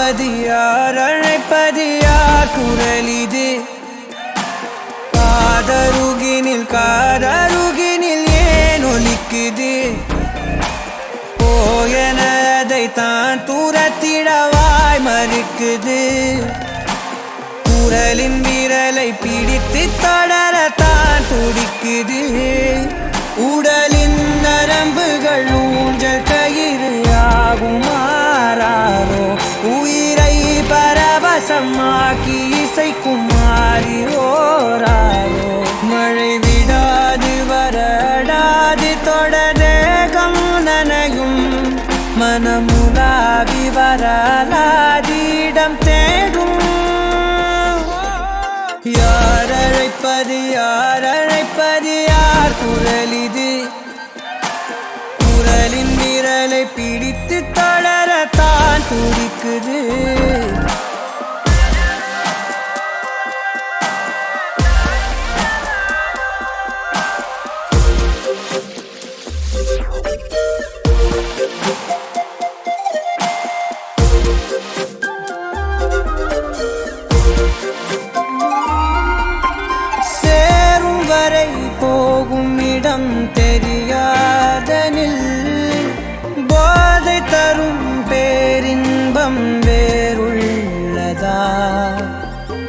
அழைப்பது யார் அழைப்பது யார் குரல் இது காதருகினில் ஏன் ஒலிக்குது போயனதை தான் தூரத்திடவாய் மறுக்குது குரலின் விரலை பிடித்து தொடரத்தான் துடிக்குது உடலின் நரம்புகள் ஊஞ்சல் கயிறு ஆகும் மாறாரோ உயிரை பரவசமாக்கி இசைக்கும் மாறி ஓராரோ மழை விடாது வரடாது தொடரேகம் நனையும் மனமுலாவி வரலாதிடம் தேடும் யார் அழைப்பது யார் குரல் இது குரலின் விரலை பிடித்து தொடரத்தான் துடிக்குது போகும் இடம் தெரியாதனில் போதை தரும் பேரின்பம் வேறுள்ளதா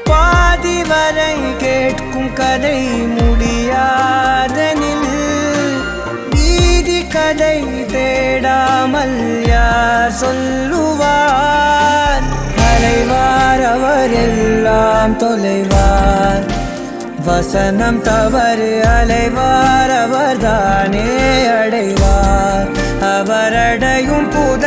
பாதி வரை கேட்கும் கதை முடியாதனில் வீதி கதை தேடாமல் யார் சொல்லுவார் அலைவார் அவர் எல்லாம் தொலைவார் வசனம் தவறு அலைவார் அவர்தானே அடைவார் அவரடையும் புத